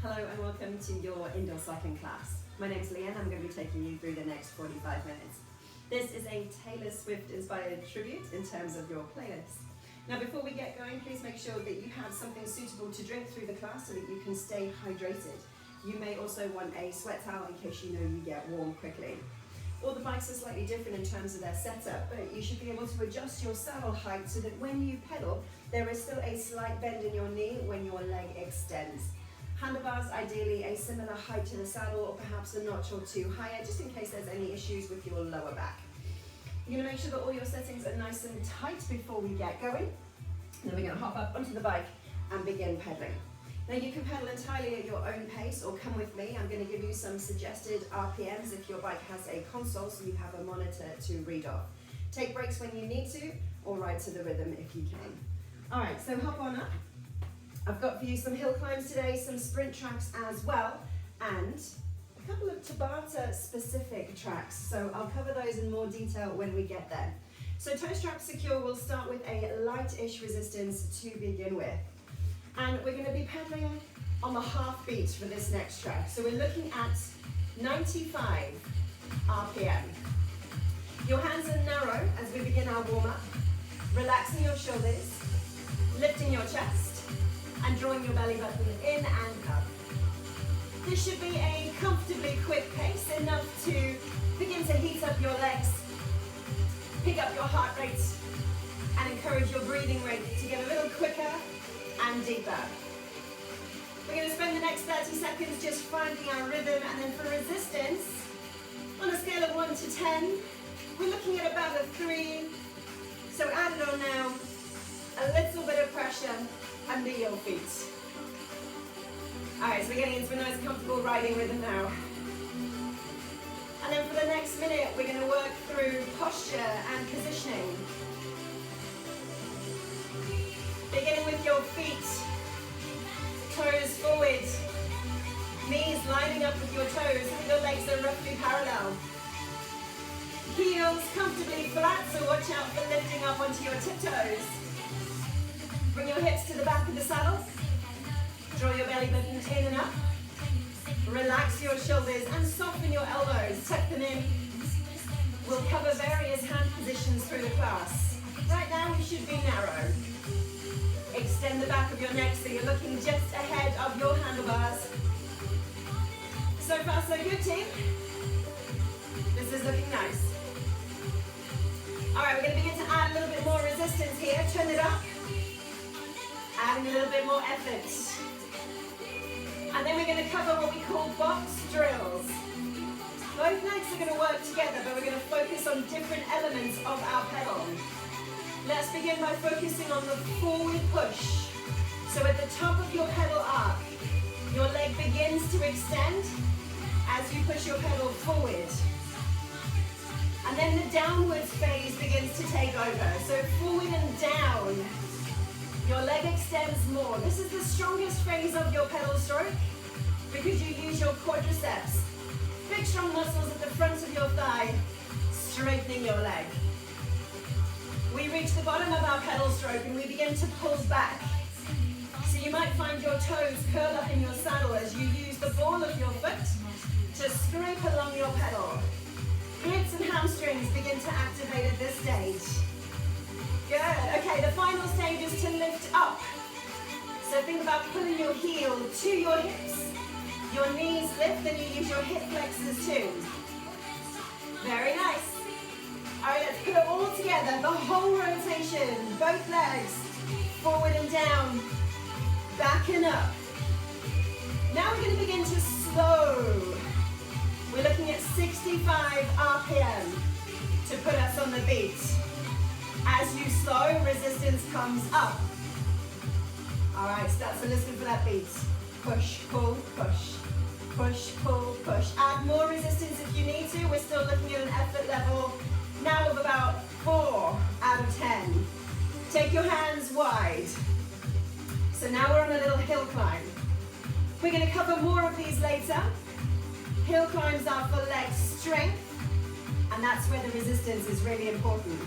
Hello and welcome to your indoor cycling class. My name's Leanne. I'm going to be taking you through the next 45 minutes. This is a Taylor Swift inspired tribute in terms of your playlist. Now before we get going, please make sure that you have something suitable to drink through the class so that you can stay hydrated. You may also want a sweat towel in case you know you get warm quickly. All the bikes are slightly different in terms of their setup, but you should be able to adjust your saddle height so that when you pedal, there is still a slight bend in your knee when your leg extends. Handlebars, ideally a similar height to the saddle or perhaps a notch or two higher, just in case there's any issues with your lower back. You're going to make sure that all your settings are nice and tight before we get going. Then we're going to hop up onto the bike and begin pedaling. Now you can pedal entirely at your own pace or come with me. I'm going to give you some suggested RPMs if your bike has a console so you have a monitor to read off. Take breaks when you need to or ride to the rhythm if you can. Alright, so hop on up. I've got for you some hill climbs today, some sprint tracks as well, and a couple of Tabata specific tracks. So I'll cover those in more detail when we get there. So toe strap secure, we'll start with a light-ish resistance to begin with. And we're going to be pedaling on the half beat for this next track. So we're looking at 95 RPM. Your hands are narrow as we begin our warm-up, relaxing your shoulders, lifting your chest, and drawing your belly button in and up. This should be a comfortably quick pace, enough to begin to heat up your legs, pick up your heart rate, and encourage your breathing rate to get a little quicker and deeper. We're going to spend the next 30 seconds just finding our rhythm, and then for resistance, on a scale of 1 to 10, we're looking at about a 3. So add it on now, a little bit of pressure under your feet. Alright, so we're getting into a nice comfortable riding rhythm now. And then for the next minute, we're going to work through posture and positioning. Beginning with your feet, toes forward, knees lining up with your toes, so your legs are roughly parallel. Heels comfortably flat, so watch out for lifting up onto your tiptoes. Bring your hips to the back of the saddle. Draw your belly button in and up. Relax your shoulders and soften your elbows. Tuck them in. We'll cover various hand positions through the class. Right now we should be narrow. Extend the back of your neck so you're looking just ahead of your handlebars. So far so good, team. This is looking nice. Alright, we're going to begin to add a little bit more resistance here. Turn it up. Adding a little bit more effort. And then we're going to cover what we call box drills. Both legs are going to work together, but we're going to focus on different elements of our pedal. Let's begin by focusing on the forward push. So at the top of your pedal arc, your leg begins to extend as you push your pedal forward. And then the downwards phase begins to take over. So forward and down. Your leg extends more. This is the strongest phase of your pedal stroke because you use your quadriceps. Big strong muscles at the front of your thigh, straightening your leg. We reach the bottom of our pedal stroke and we begin to pull back. So you might find your toes curl up in your saddle as you use the ball of your foot to scrape along your pedal. Glutes and hamstrings begin to activate at this stage. Good. Okay, the final stage is to lift up. So think about pulling your heel to your hips. Your knees lift and you use your hip flexors too. Very nice. All right, let's put it all together. The whole rotation, both legs, forward and down, back and up. Now we're going to begin to slow. We're looking at 65 RPM to put us on the beat. As you slow, resistance comes up. All right, start to listen for that beat. Push, pull, push. Push, pull, push. Add more resistance if you need to. We're still looking at an effort level now of about 4 out of 10. Take your hands wide. So now we're on a little hill climb. We're going to cover more of these later. Hill climbs are for leg strength, and that's where the resistance is really important.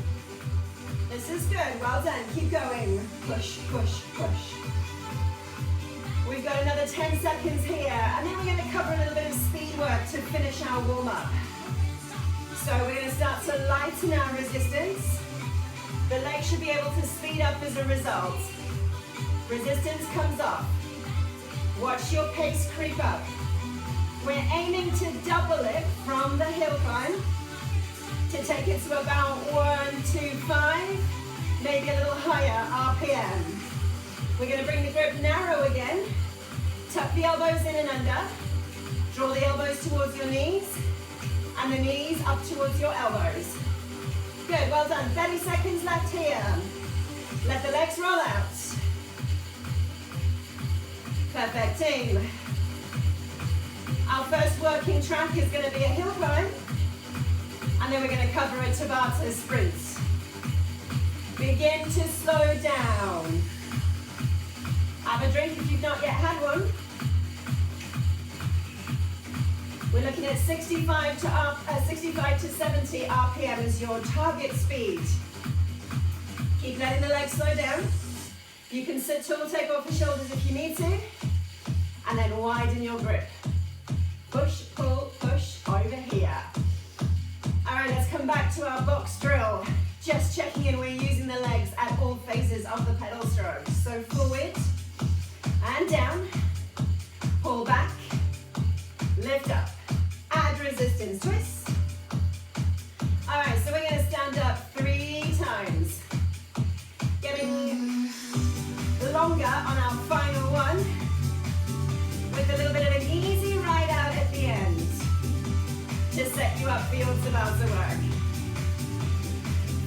This is good, well done, keep going. Push, push, push. We've got another 10 seconds here, and then we're going to cover a little bit of speed work to finish our warm-up. So we're going to start to lighten our resistance. The leg should be able to speed up as a result. Resistance comes off. Watch your pace creep up. We're aiming to double it from the hill climb to take it to about 125, maybe a little higher RPM. We're going to bring the grip narrow again. Tuck the elbows in and under. Draw the elbows towards your knees and the knees up towards your elbows. Good, well done. 30 seconds left here. Let the legs roll out. Perfect, team. Our first working track is going to be a hill climb, and then we're going to cover a Tabata sprint. Begin to slow down. Have a drink if you've not yet had one. We're looking at 65 to 70 RPM as your target speed. Keep letting the legs slow down. You can sit tall, take off the shoulders if you need to, and then widen your grip. Push, pull, push over here. All right, let's come back to our box drill. Just checking in, we're using the legs at all phases of the pedal stroke. So forward and down, pull back, lift up, add resistance, twist. All right, so we're going to stand up 3 times. Getting longer on our final one with a little bit of an easy ride out at the end to set you up for your Tabata work.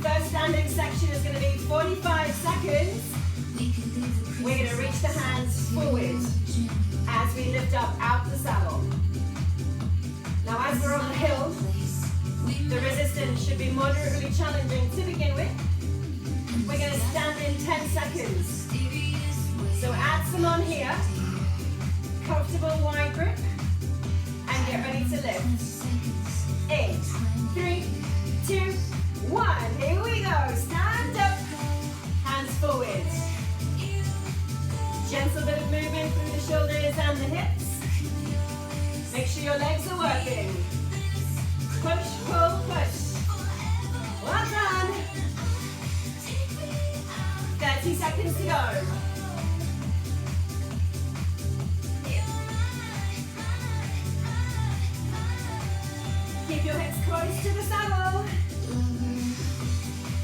First standing section is going to be 45 seconds. We're going to reach the hands forward as we lift up out the saddle. Now as we're on the hill, the resistance should be moderately challenging to begin with. We're going to stand in 10 seconds. So add some on here. Comfortable wide grip. And get ready to lift. 8, 3, 2, 1. Here we go. Stand up. Hands forward. Gentle bit of movement through the shoulders and the hips. Make sure your legs are working. Push, pull, push. Well done. 30 seconds to go. Keep your hips close to the saddle.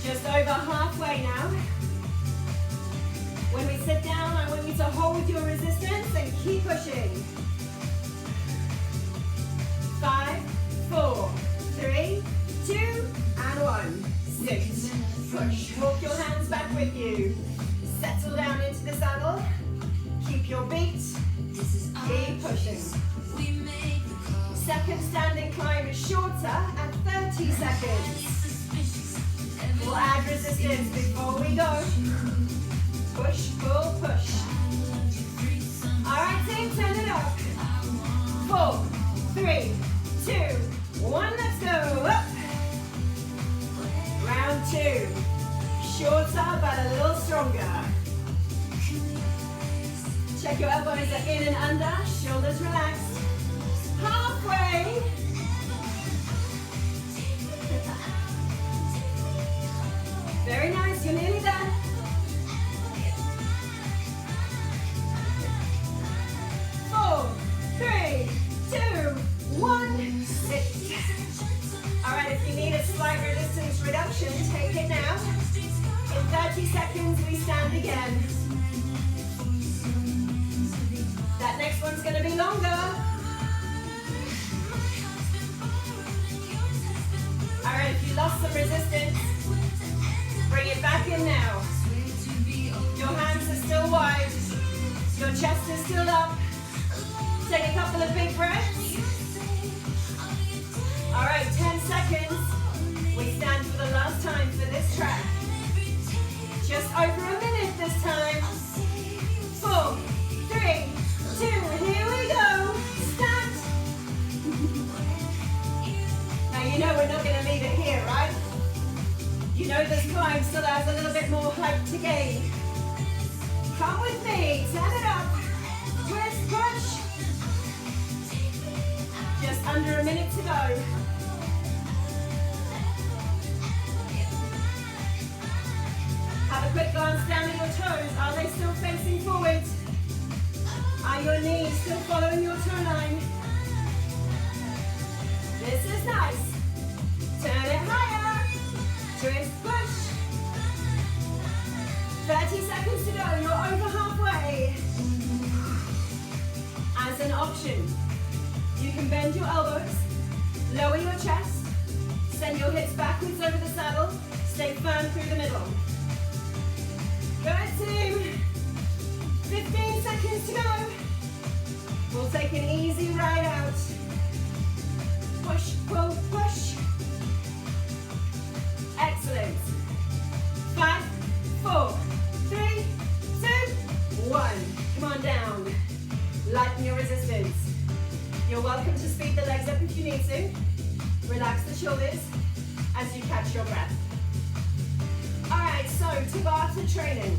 Just over halfway now. When we sit down, I want you to hold your resistance and keep pushing. 5, 4, 3, 2, and 1. 6. Push. Walk your hands back with you. Settle down into the saddle. Keep your beat. Keep pushing. Second standing climb is shorter at 30 seconds. We'll add resistance before we go. Push, pull, push. All right, team, turn it up. 4, 3, 2, 1, let's go. Up. Round 2. Shorter, but a little stronger. Check your elbows are in and under, shoulders relaxed. Halfway. Very nice, you're nearly done. 4, 3, 2, 1, 6. All right, if you need a slight resistance reduction, take it now. In 30 seconds, we stand again. That next one's going to be longer. All right, if you lost some resistance, bring it back in now. Your hands are still wide. Your chest is still up. Take a couple of big breaths. All right, 10 seconds. We stand for the last time for this track. Just over a minute this time. 4, 3, 2, here we go. Stand. Now you know we're not going to leave it here, right? You know this climb still has a little bit more height to gain. Come with me, turn it up. Under a minute to go. Have a quick glance down at your toes. Are they still facing forward? Are your knees still following your toe line? This is nice. Turn it higher. Twist, push. 30 seconds to go. You're over halfway. As an option, you can bend your elbows, lower your chest, send your hips backwards over the saddle, stay firm through the middle. Good team. 15 seconds to go. We'll take an easy ride out. Push, pull, push. Excellent. 5, 4, 3, 2, 1. Come on down. Lighten your resistance. You're welcome to speed the legs up if you need to. Relax the shoulders as you catch your breath. All right, so Tabata training.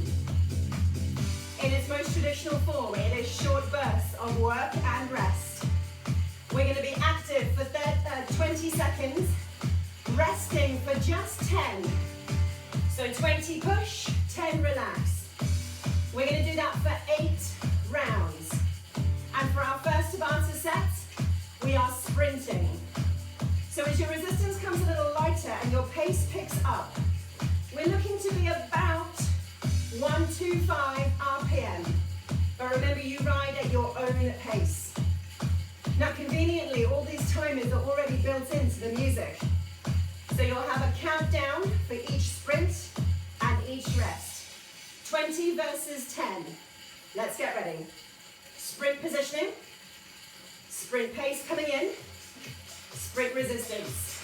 In its most traditional form, it is short bursts of work and rest. We're going to be active for 20 seconds, resting for just 10. So 20 push, 10 relax. We're going to do that for 8 rounds. And for our first Tabata set, we are sprinting. So as your resistance comes a little lighter and your pace picks up, we're looking to be about 125 RPM. But remember, you ride at your own pace. Now, conveniently, all these timers are already built into the music. So you'll have a countdown for each sprint and each rest. 20 versus 10. Let's get ready. Sprint positioning, sprint pace coming in, sprint resistance.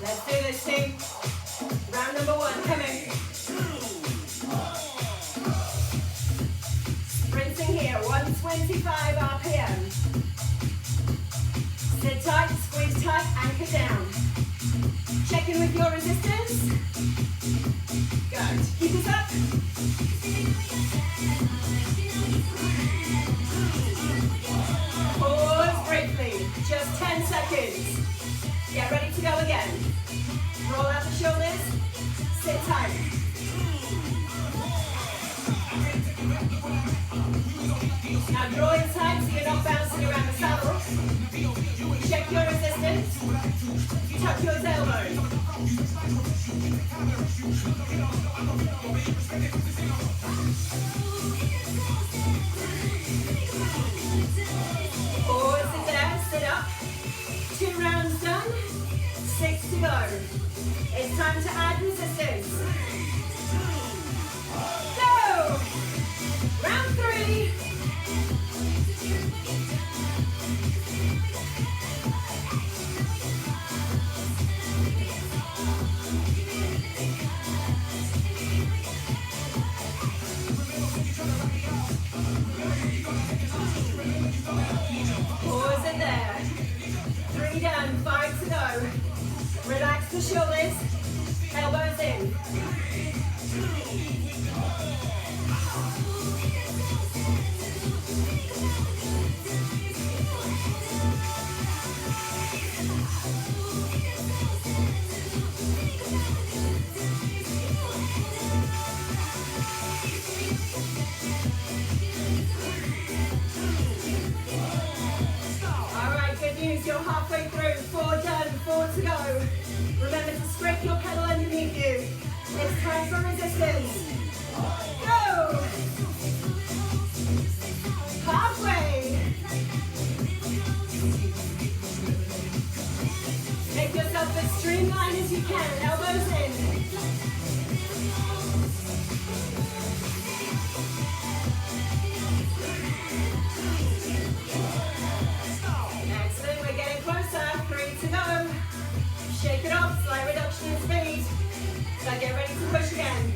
Let's do this, team. Round number 1, coming. Sprinting here, 125 RPM. Sit tight, squeeze tight, anchor down. Check in with your resistance. Good. Keep this up. Pause briefly. Just 10 seconds. Get ready to go again. Roll out the shoulders. Sit tight. Now draw in tight so you're not bouncing around the saddle. Check your resistance. Tuck your elbows. Pause it there, sit up. 2 rounds done, 6 to go. It's time to add resistance. Go! Round 3. Pause it there. 3 done, 5 to go. Relax the shoulders, elbows in. You're halfway through, 4 done, 4 to go. Remember to scrape your pedal underneath you. It's time for resistance. Go! Halfway. Make yourself as streamlined as you can, elbows in. Shake it off, slight reduction in speed. So get ready to push again.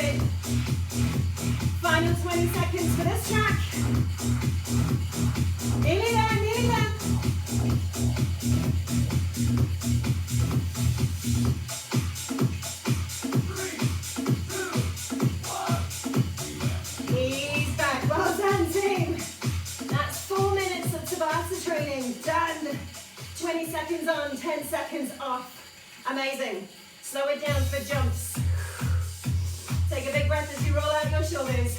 it. Final 20 seconds for this track. Nearly there, nearly there. Ease back, well done team. That's 4 minutes of Tabata training, done. 20 seconds on, 10 seconds off. Amazing. Slow it down for jumps. Take a big breath as you roll out your shoulders.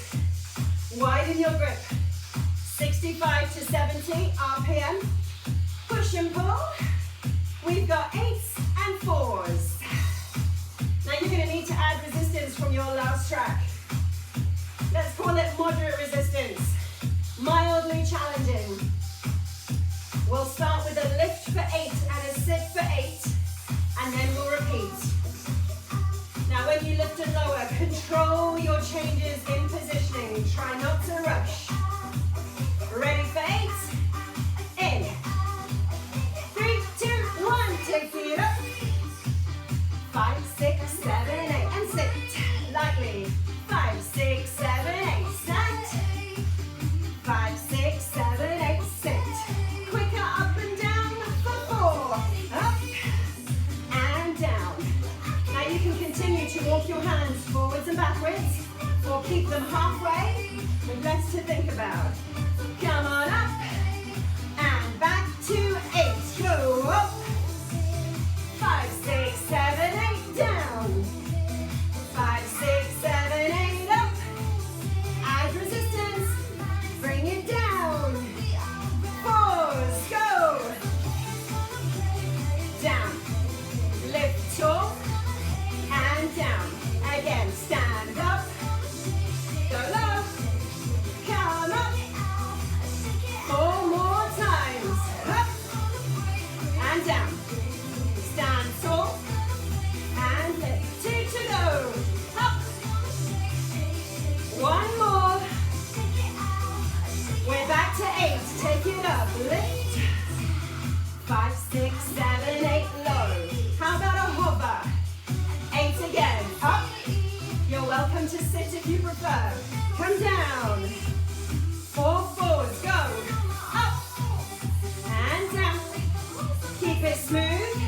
Widen your grip. 65 to 70 RPM. Push and pull. We've got 8s and 4s. Now you're going to need to add resistance from your last track. Let's call it moderate resistance. Mildly challenging. We'll start with a lift for 8 and a sit for 8, and then we'll repeat. Now when you lift and lower, control your changes in positioning. Try not to rush. Ready for 8? In. 3, 2, 1. Take it up. 5, 6, 7, 8. And sit. Lightly. 5, 6, 7, 8. Stand. 5, 6, 7, 8. Sit. Quicker up and down for 4. Up and down. Now you can continue to walk your hands forwards and backwards, or keep them halfway with less to think about. Come on up and back to 8. Go up. 5, 6, 7, 8. Down. 5, 6, 7, 8. Up. Add resistance. Bring it down. 4s. Go. Down. Lift tall. And down. Again, stand up. Go low. Come up. 4 more times. Up. And down. Stand tall. And lift. 2 to go. Up. 1 more. We're back to 8. Take it up. Lift. 5, 6, 7, 8. Low. How about a hover? 8 again. Up. You're welcome to sit if you prefer. Come down. 4 4s. Go. Up. And down. Keep it smooth.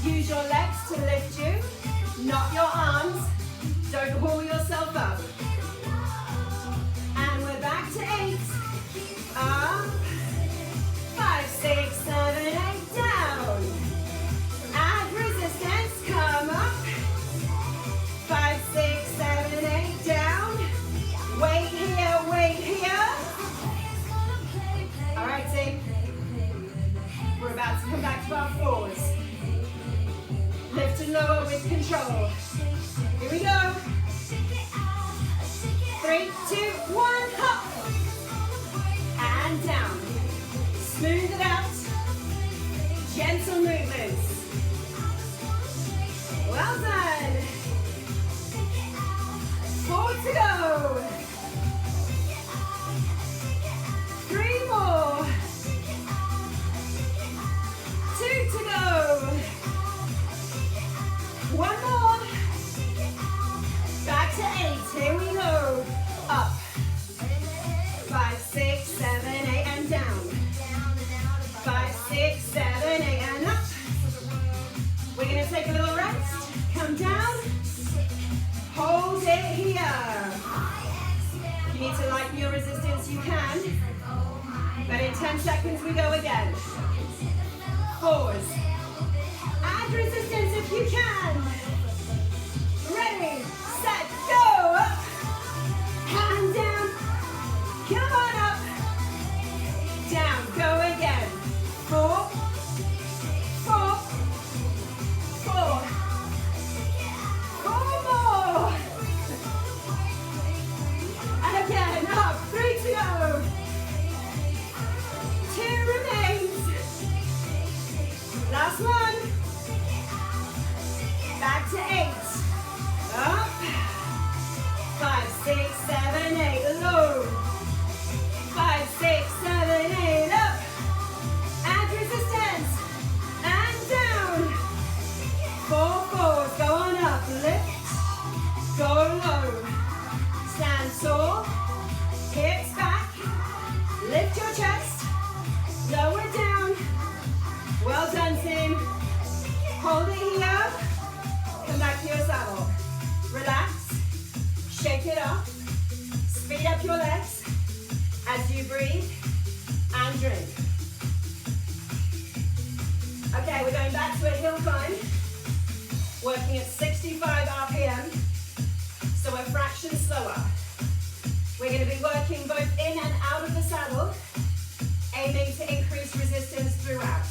Use your legs to lift you, not your arms. Don't haul yourself up. And we're back to 8. Up. 5, 6, 7, 8. Down. Add resistance. Come up. 5, 6, 7, 8. Down. Wait here, wait here. All right, team. We're about to come back to our 4s. Lift and lower with control. Here we go. 3, 2, 1, hop. And down. Smooth it out. Gentle movements. Well done. 4 to go. 3 more. 2 to go. 1 more. Back to 8. Here we go. Up. 5, 6, 7, 8, and down. 5, 6, 7, 8, and up. We're going to take a little rest. Come down. Hold it here. If you need to lighten your resistance, you can. But in 10 seconds, we go again. 4s. Add resistance if you can. Ready, set, go. Up. And down. Come on up. Down, go again. 4, 4, 4. 4 more. And again, up. 3 to go. 2 remains. Last one. Back to 8. Up. 5, 6, 7, 8. Low. 5, 6, 7, 8. Up. Add resistance. And down. 4 4s. Go on up. Lift. Go low. Stand tall. Hips back. Lift your chest. Lower down. Well done, team. Hold it here. Come back to your saddle. Relax. Shake it off. Speed up your legs as you breathe and drink. Okay, we're going back to a hill climb. Working at 65 RPM. So a fraction slower. We're going to be working both in and out of the saddle, aiming to increase resistance throughout.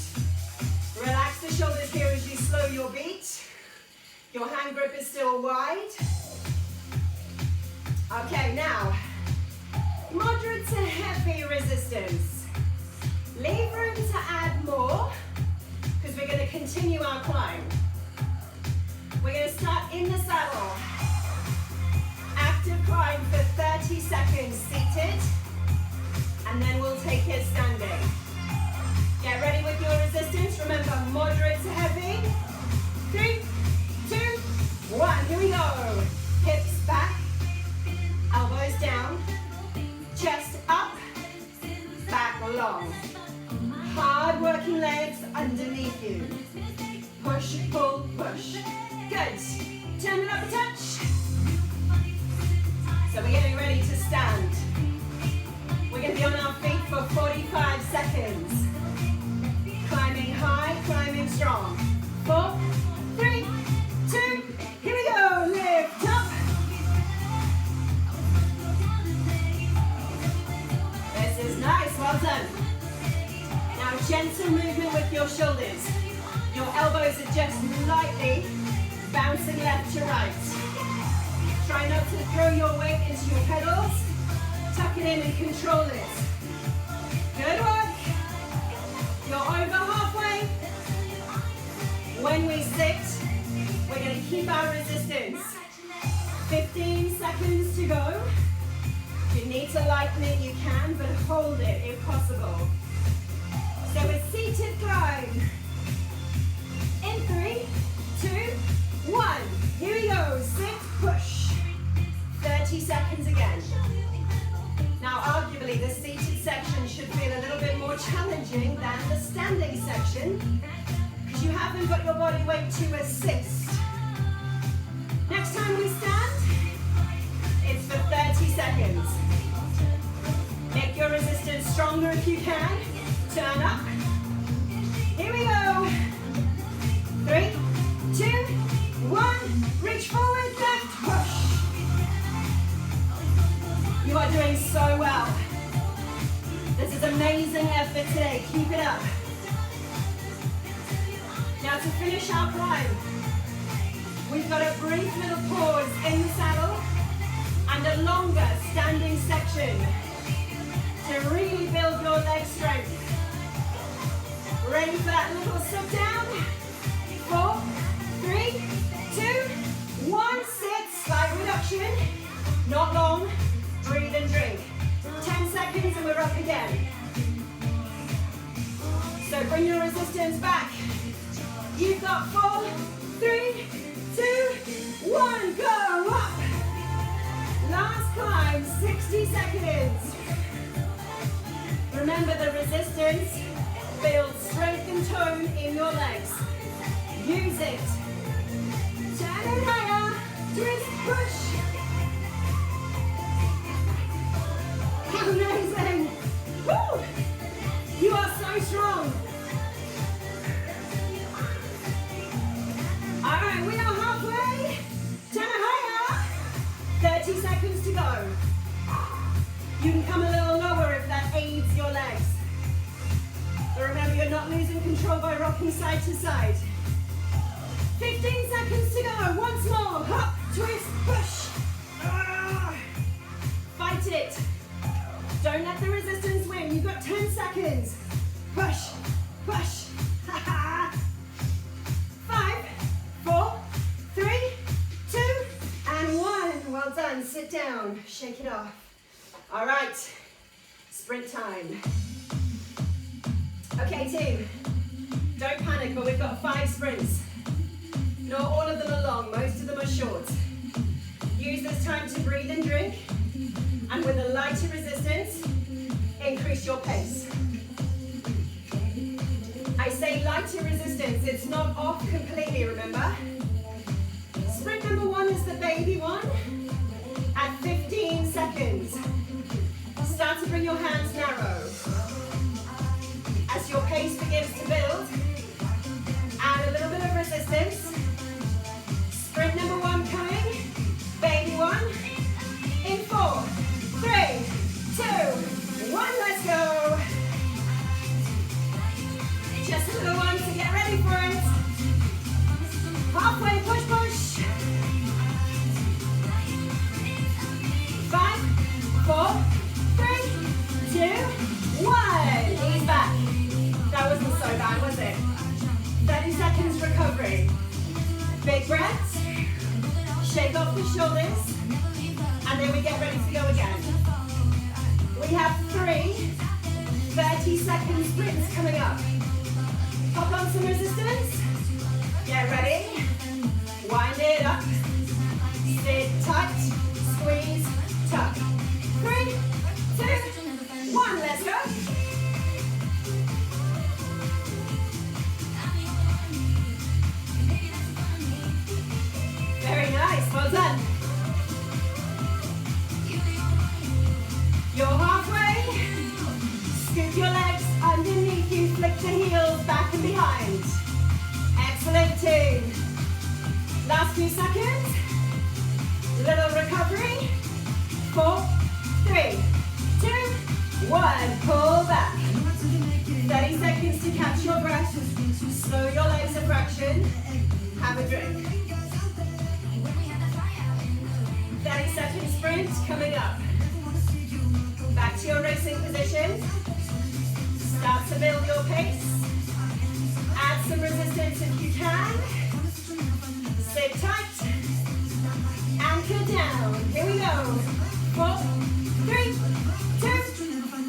Relax the shoulders here as you slow your beat. Your hand grip is still wide. Okay, now, moderate to heavy resistance. Leave room to add more, because we're going to continue our climb. We're going to start in the saddle. Active climb for 30 seconds seated, and then we'll take it standing. Get ready with your resistance. Remember, moderate to heavy. 3, 2, 1. Here we go. Hips back, elbows down, chest up, back long. Hard working legs underneath you. Push, pull, push. Good. Turn it up a touch. So we're getting ready to stand. We're going to be on our feet for 45 seconds. Climbing high, climbing strong. 4, 3, 2, here we go. Lift up. This is nice, well done. Now gentle movement with your shoulders. Your elbows are just lightly bouncing left to right. Try not to throw your weight into your pedals. Tuck it in and control it. Good work. You're over halfway. When we sit, we're going to keep our resistance. 15 seconds to go. If you need to lighten it, you can, but hold it if possible. So a seated climb. In 3, 2, 1. Here we go. Sit, push. 30 seconds again. Now, arguably, the seated section should feel a little bit more challenging than the standing section, because you haven't got your body weight to assist. Next time we stand, it's for 30 seconds. Make your resistance stronger if you can. Turn up. Here we go. 3, 2, 1. Reach forward, left, push. You are doing so well. This is amazing effort today. Keep it up. Now to finish our climb, we've got a brief little pause in the saddle and a longer standing section to really build your leg strength. Ready for that little sit down? 4, 3, 2, 1. Sit, slight reduction. Not long. Breathe and drink. 10 seconds and we're up again. So bring your resistance back. You've got 4, 3, 2, 1. Go up. Last climb, 60 seconds. Remember, the resistance builds strength and tone in your legs. Use it. Turn it higher. Twist, push. Amazing. Woo! You are so strong. All right, we are halfway. Turn it higher. 30 seconds to go. You can come a little lower if that aids your legs. But remember, you're not losing control by rocking side to side. 15 seconds to go. Once more. Hop, twist, push. Fight it. Don't let the resistance win. You've got 10 seconds. Push, push. 5, 4, 3, 2, and 1. Well done. Sit down. Shake it off. All right. Sprint time. Okay, team. Don't panic, but we've got 5 sprints. Not all of them are long. Most of them are short. You Use this time to breathe and drink, and with a lighter resistance, increase your pace. I say lighter resistance, it's not off completely, remember? Sprint number 1 is the baby one at 15 seconds. Start to bring your hands narrow. As your pace begins to build, add a little bit of resistance. Sprint number 1 coming, baby one, in 4, 3, 2, 1, let's go. Just a little one, so get ready for it. Halfway, push, push. 5, 4, 3, 2, 1. Ease back. That wasn't so bad, was it? 30 seconds recovery. Big breaths. Shake off the shoulders. And then we get ready to go again. We have 3 30-second sprints coming up. Hop on some resistance. Get ready. Wind it up. Sit tight. Squeeze. Tuck. 3, 2, 1. Let's go. Very nice. Well done. You're halfway. Scoop your legs underneath you. Flick the heels back and behind. Excellent team. Last few seconds. Little recovery. 4, 3, 2, 1. Pull back. 30 seconds to catch your breath. Slow your legs a fraction. Have a drink. 30-second sprint coming up. Back to your racing position. Start to build your pace. Add some resistance if you can. Sit tight. Anchor down. Here we go. 4, 3, 2,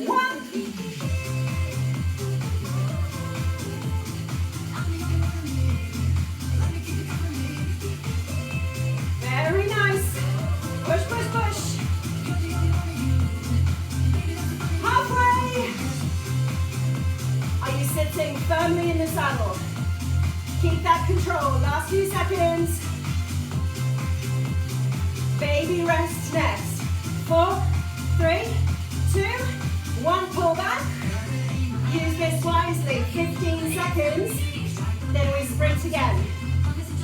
1. Very nice. Push, push, push. Halfway. Are you sitting firmly in the saddle? Keep that control. Last few seconds. Baby rest next. 4, 3, 2, 1. Pull back. Use this wisely. 15 seconds. Then we sprint again.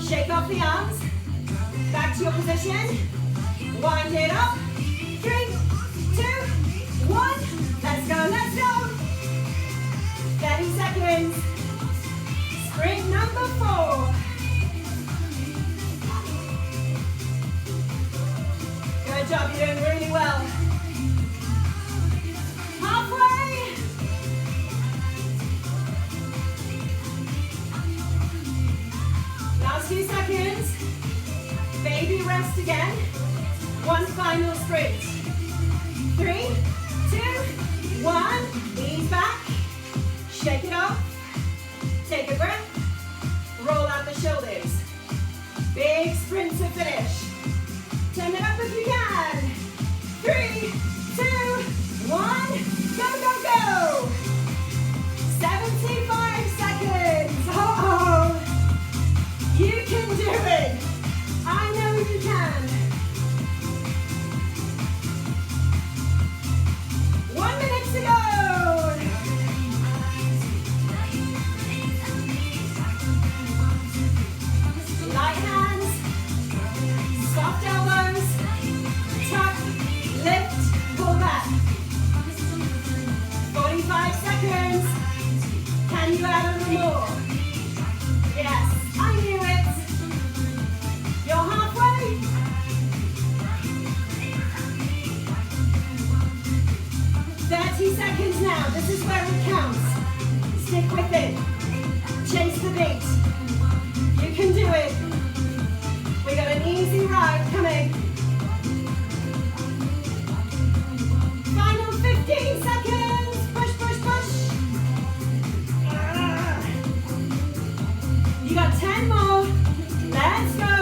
Shake off the arms. Back to your position. Wind it up. 3, 2, 1. Let's go, let's go. 30 seconds. Sprint number 4. Good job, you're doing really well. Halfway. Last few seconds. Baby rest again. 1 final sprint. 3, 2, 1. Ease back. Shake it off. Take a breath. Roll out the shoulders. Big sprint to finish. Turn it up if you can. 3, 2, 1. Go, go, go. 75 seconds. Oh, you can do it. I know you can. 1 minute to go. Light hands, soft elbows, tuck, lift, pull back. 45 seconds. Can you add a little more? Yes, I knew it. You're halfway. Seconds now. This is where it counts. Stick with it. Chase the beat. You can do it. We got an easy ride coming. Final 15 seconds. Push, push, push. You got 10 more. Let's go.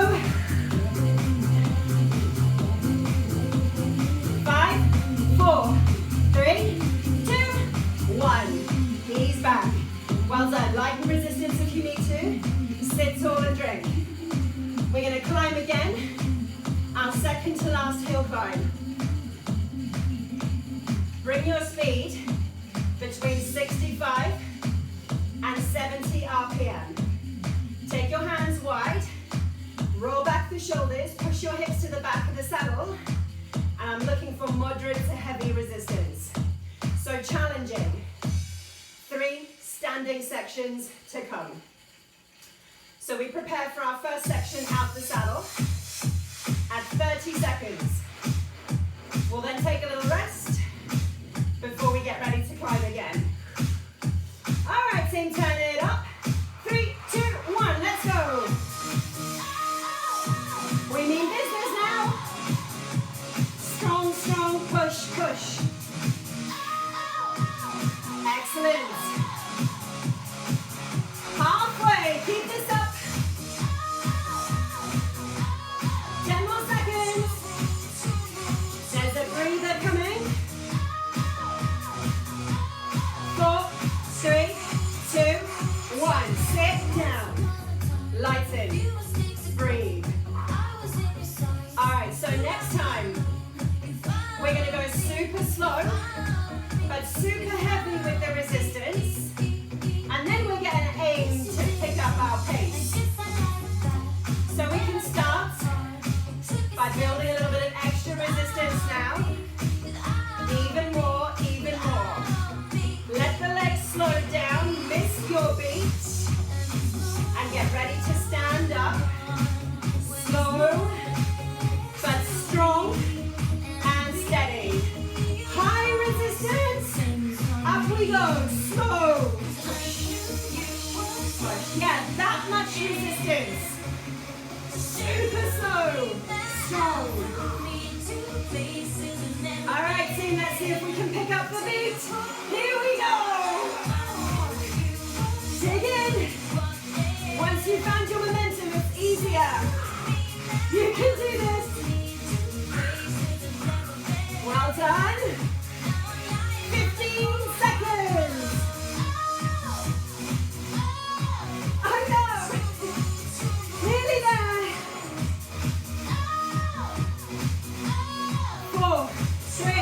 to last hill climb. Bring your speed between 65 and 70 RPM. Take your hands wide, roll back the shoulders, push your hips to the back of the saddle, and I'm looking for moderate to heavy resistance. So challenging. 3 standing sections to come. So we prepare for our first section out the saddle at 30 seconds. We'll then take a little rest before we get ready to climb again. All right, team, turn it up. 3, 2, 1, let's go. We mean business now. Strong, strong, push, push. Excellent. Halfway, keep this up. 10 more seconds. There's a breather coming. 4, 3, 2, 1. Sit down. Lighten. Breathe. All right, so next time, we're going to go super slow, but super heavy with the resistance. And then we're going to aim to pick up our pace. So we can start by building a little bit of extra resistance now. Even more, even more. Let the legs slow down, miss your beat, and get ready to stand up. Slow, but strong and steady. High resistance, up we go, slow. Yeah, that much resistance. Super slow, strong. All right, team, let's see if we can pick up the beat. Here we go. Dig in. Once you've found your momentum, it's easier. You can do this. Well done. 15 seconds. Oh no. Nearly there. 4, 3,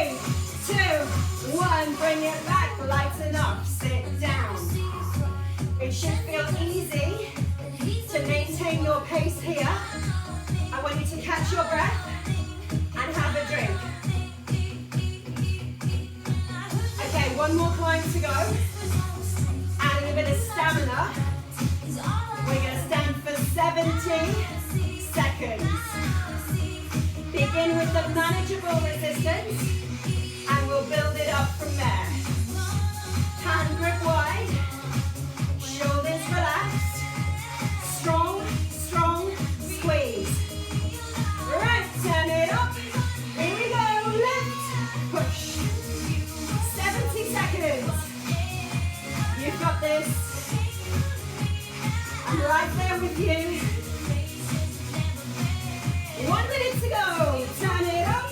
2, 1. Bring it back. Lighten up. Sit down. It should feel easy to maintain your pace here. I want you to catch your breath and have a drink. Okay, one more climb to go. Adding a bit of stamina. We're going to stand for 70 seconds. Begin with the manageable resistance and we'll build it up from there. Hand grip wide. Shoulders relaxed. Strong, strong squeeze. Right, turn it up. Here we go. Lift, push. 70 seconds. You've got this. I'm right there with you. 1 minute to go. Turn it up.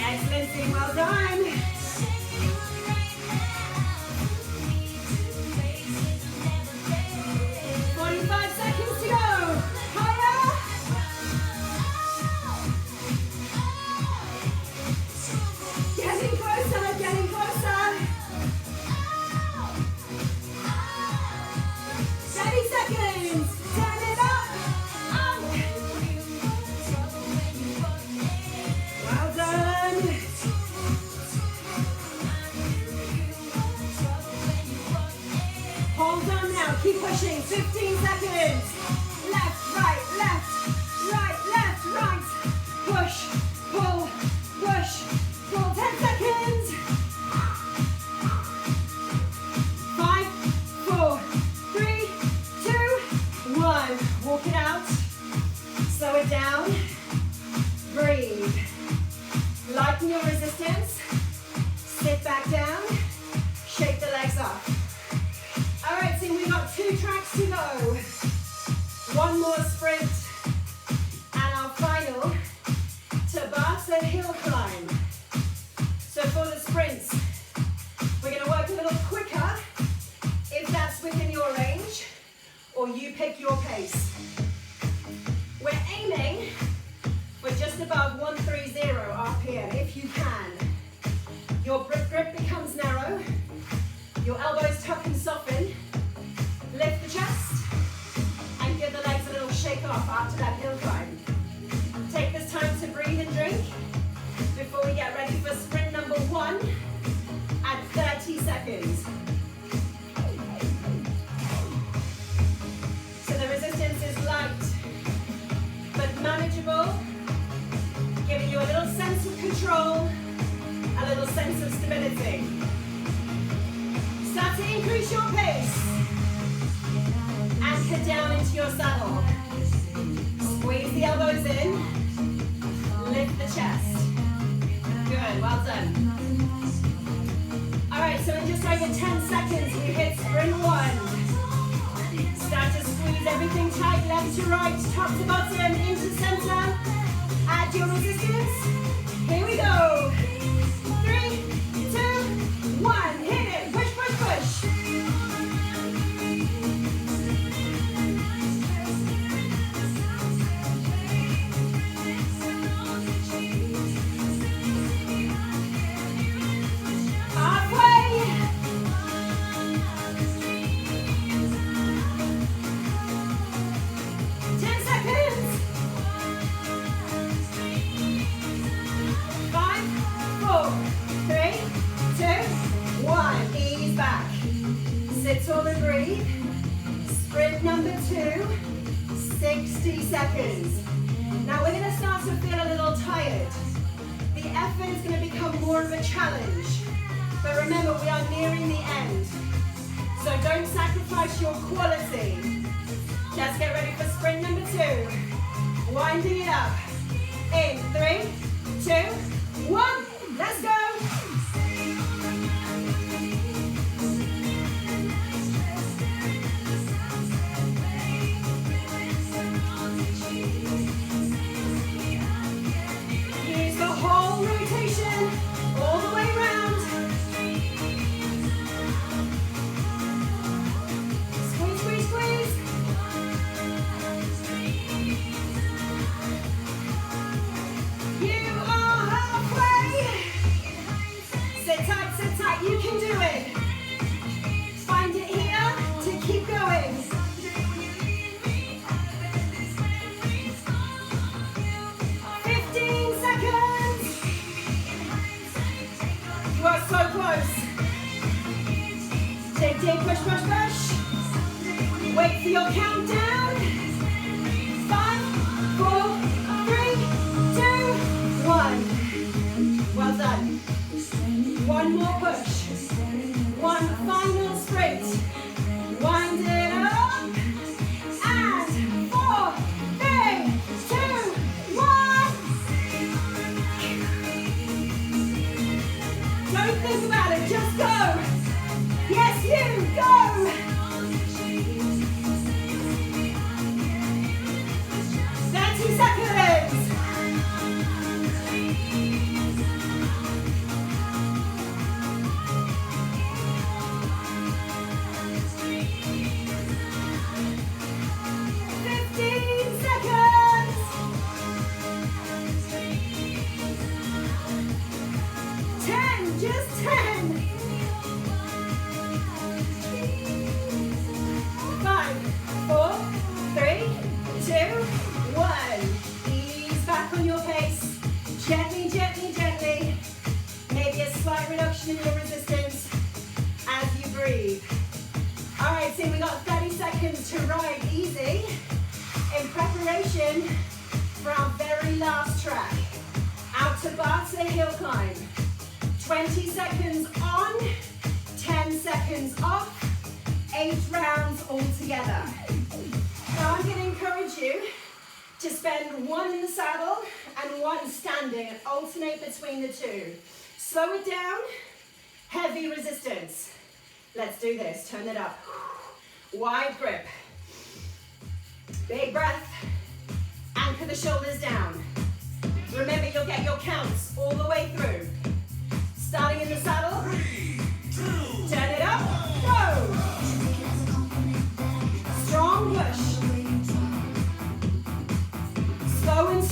Excellent, team. Well done. 45 seconds to go. Higher. Getting closer, getting closer. 30 seconds. Turn it up. Up. Well done. Hold on now. Keep pushing. 15 seconds. Left, right, left, right, left, right. Push, pull, push, pull. 10 seconds. 5, 4, 3, 2, 1. Walk it out. Slow it down. Breathe. Lighten your resistance. Sit back down. Shake the legs up. All right, team, we've got 2 tracks to go. One more sprint. And our final Tabata hill climb. So for the sprints, we're going to work a little quicker if that's within your range, or you pick your pace. We're aiming for just above 130 RPM if you can. Your grip becomes narrow, your elbows tuck and soften, lift the chest, and give the legs a little shake off after that hill climb. Take this time to breathe and drink before we get ready for sprint number 1 at 30 seconds. So the resistance is light, but manageable, giving you a little sense of control, a little sense of stability. Start to increase your pace. Anchor down into your saddle. Squeeze the elbows in. Lift the chest. Good, well done. All right, so in just over 10 seconds, we hit sprint 1. Start to squeeze everything tight, left to right, top to bottom, into center. Add your resistance. Here we go. 3, 2, 1. Hit it. Push, push, push. Halfway. 10 seconds. 5, 4, 3, 2, 1. Ease back. Sit tall and breathe. Sprint number 2, 60 seconds. Now we're going to start to feel a little tired. The effort is going to become more of a challenge. But remember, we are nearing the end. So don't sacrifice your quality. Let's get ready for sprint number 2. Winding it up. In 3, 2, 1. Let's go. Use the whole rotation all the way around. Squeeze, squeeze, squeeze. You are halfway. Sit tight, you can do it. Find it here to keep going. 15 seconds. You are so close. Dig, dig, push, push, push. Wait for your countdown. 5, 4, 3, 2, 1. Well done. One more push. One final sprint. Wind it up. And 4, 3, 2, 1. Don't think about it, just go. Yes, you go. 30 seconds. Just 10. 5, 4, 3, 2, 1. Ease back on your pace. Gently, gently, gently. Maybe a slight reduction in your resistance as you breathe. All right, so we got 30 seconds to ride easy in preparation for our very last track. Our Tabata hill climb. 20 seconds on, 10 seconds off, 8 rounds altogether. Now I'm going to encourage you to spend 1 in the saddle and 1 standing and alternate between the 2. Slow it down, heavy resistance. Let's do this, turn it up. Wide grip. Big breath, anchor the shoulders down. Remember, you'll get your counts all the way through. Starting in the saddle, 3, 2, turn it up, go! Strong push.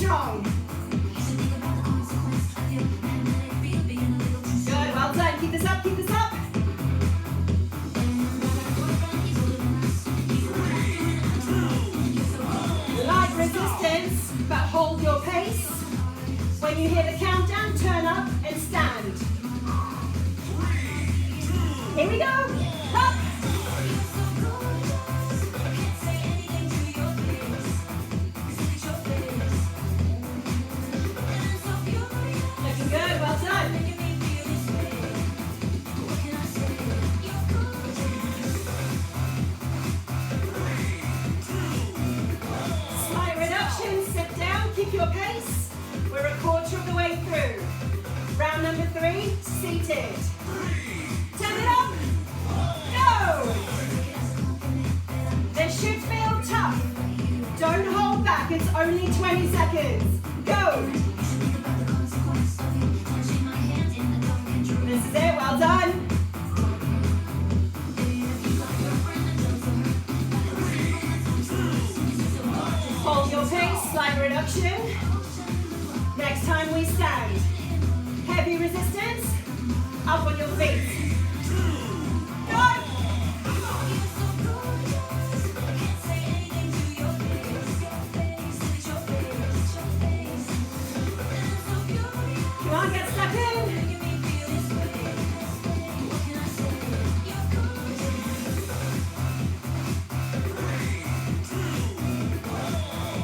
strong. Good, well done. Keep this up, keep this up. Light resistance, but hold your pace. When you hear the countdown, turn up and stand. Here we go. Up. Looking good, well done. Slight reduction, sit down, keep your pace. We're a quarter of the way through. Round number 3, seated. Turn it up. Go. This should feel tough. Don't hold back, it's only 20 seconds. Go. This is it, well done. Hold your pace, slight reduction. Next time we stand. Heavy resistance, up on your feet. Go! Come on, get stuck in.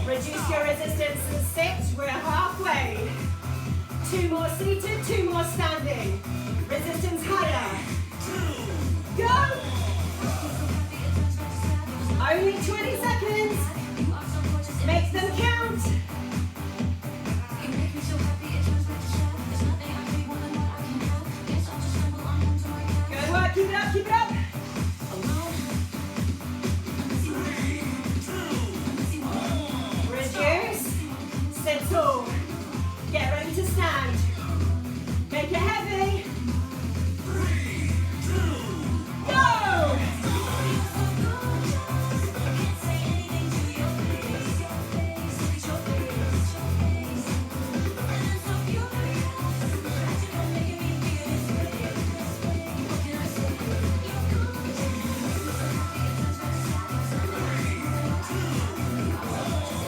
Reduce your resistance and sit. We're halfway. 2 more seated, 2 more standing. Resistance higher. Go! Only 20 seconds. Make them count. Good work, keep it up, keep it up. Reduce. Sit tall. Get ready to stand. Make it heavy. 3, 2, go!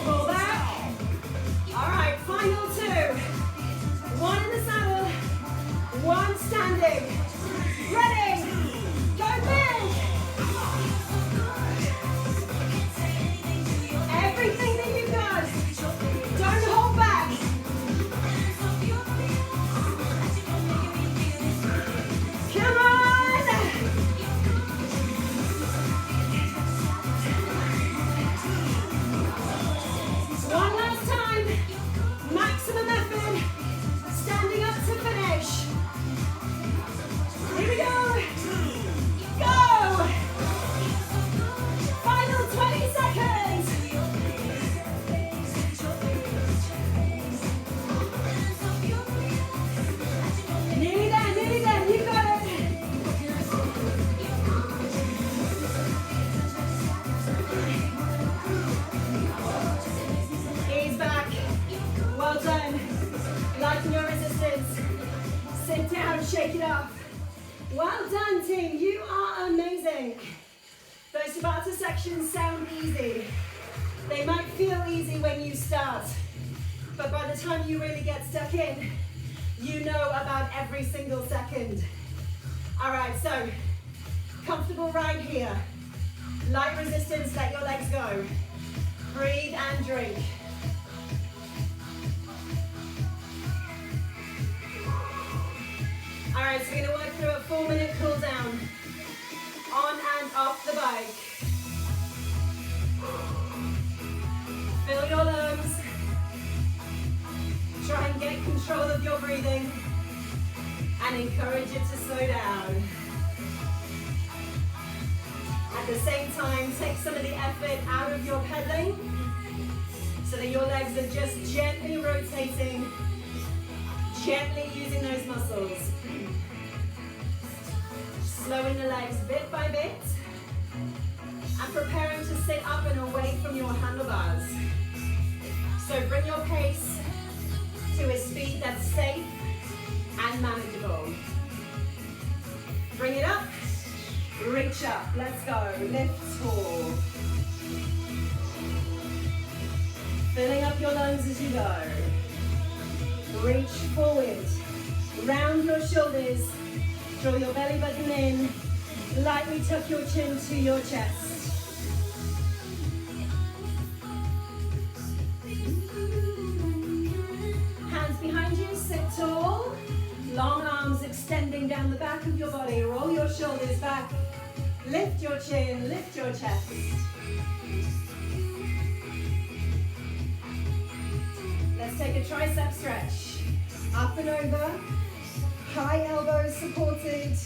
Pull back. All right, final 2. 1 in the saddle, 1 standing. Ready? Go big. Everything that you've got. Don't hold back. Come on. One last time. Maximum effort. Standing up to finish. Here we go. Go. Final 20 seconds. Nearly there, nearly there. You got it. Ease back. Well done. Lighten your resistance. Sit down, shake it off. Well done, team. You are amazing. Those Tabata sections sound easy. They might feel easy when you start, but by the time you really get stuck in, you know about every single second. All right, so comfortable right here. Light resistance, let your legs go. Breathe and drink. All right, so we're gonna work through a 4-minute cool down. On and off the bike. Fill your lungs. Try and get control of your breathing and encourage it to slow down. At the same time, take some of the effort out of your pedaling so that your legs are just gently rotating, gently using those muscles. Slowing the legs bit by bit and preparing to sit up and away from your handlebars. So bring your pace and manageable. Bring it up, reach up, let's go, lift tall. Filling up your lungs as you go. Reach forward, round your shoulders, draw your belly button in, lightly tuck your chin to your chest. Hands behind you, sit tall, long arms extending down the back of your body, roll your shoulders back, lift your chin, lift your chest. Let's take a tricep stretch. Up and over, high elbows supported.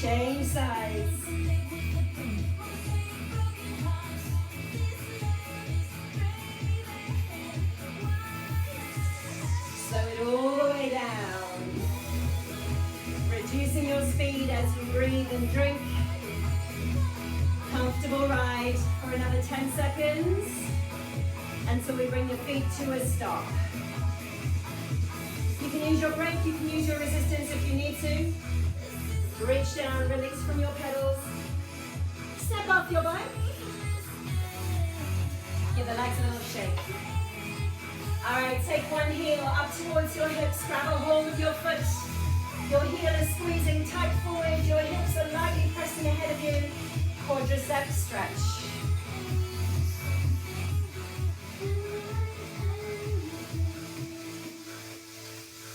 Change sides. Slow it all the way down. Reducing your speed as you breathe and drink. Comfortable ride for another 10 seconds until we bring your feet to a stop. You can use your brake, you can use your resistance if you need to. Reach down, release from your pedals. Step off your bike. Give the legs a little shake. Alright, take one heel up towards your hips, grab a hold of your foot. Your heel is squeezing tight forward, your hips are lightly pressing ahead of you. Quadricep stretch.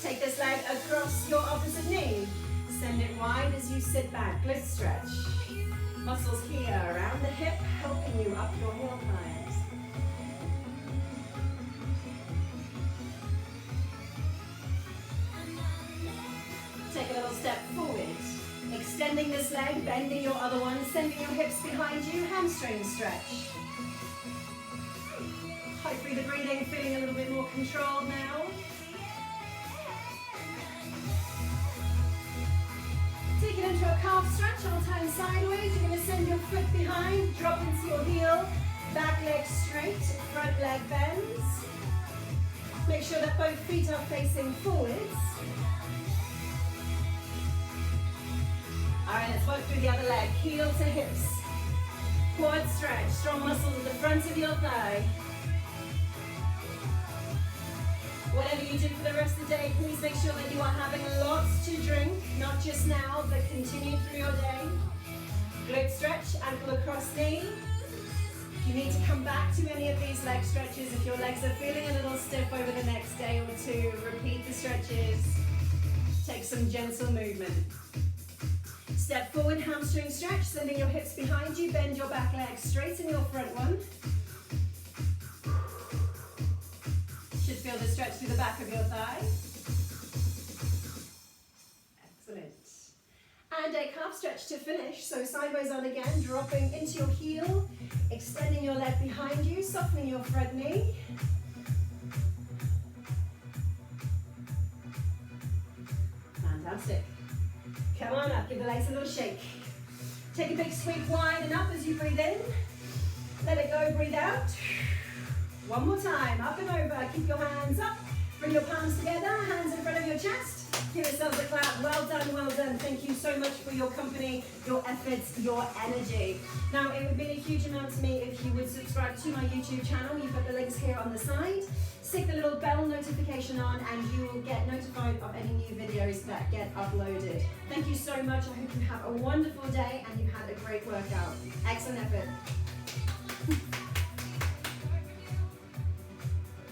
Take this leg across your opposite knee. Send it wide as you sit back. Glute stretch. Muscles here around the hip, helping you up your hill climb. Take a little step forward. Extending this leg, bending your other one, sending your hips behind you, hamstring stretch. Hopefully the breathing feeling a little bit more controlled now. Take it into a calf stretch, all time sideways. You're going to send your foot behind, drop into your heel, back leg straight, front leg bends. Make sure that both feet are facing forwards. All right, let's work through the other leg. Heel to hips. Quad stretch. Strong muscles at the front of your thigh. Whatever you do for the rest of the day, please make sure that you are having lots to drink, not just now, but continue through your day. Glute stretch, ankle across knee. If you need to come back to any of these leg stretches, if your legs are feeling a little stiff over the next day or two, repeat the stretches. Take some gentle movement. Step forward, hamstring stretch, sending your hips behind you, bend your back leg, straighten your front one. Should feel the stretch through the back of your thigh. Excellent. And a calf stretch to finish, so sideways on again, dropping into your heel, extending your leg behind you, softening your front knee. Fantastic. Come on up, give the legs a little shake. Take a big sweep wide and up as you breathe in. Let it go, breathe out. One more time, up and over. Keep your hands up. Bring your palms together, hands in front of your chest. Give yourselves a clap. Well done, well done. Thank you so much for your company, your efforts, your energy. Now, it would mean a huge amount to me if you would subscribe to my YouTube channel. You've got the links here on the side. Stick the little bell notification on and you will get notified of any new videos that get uploaded. Thank you so much. I hope you have a wonderful day and you had a great workout. Excellent effort.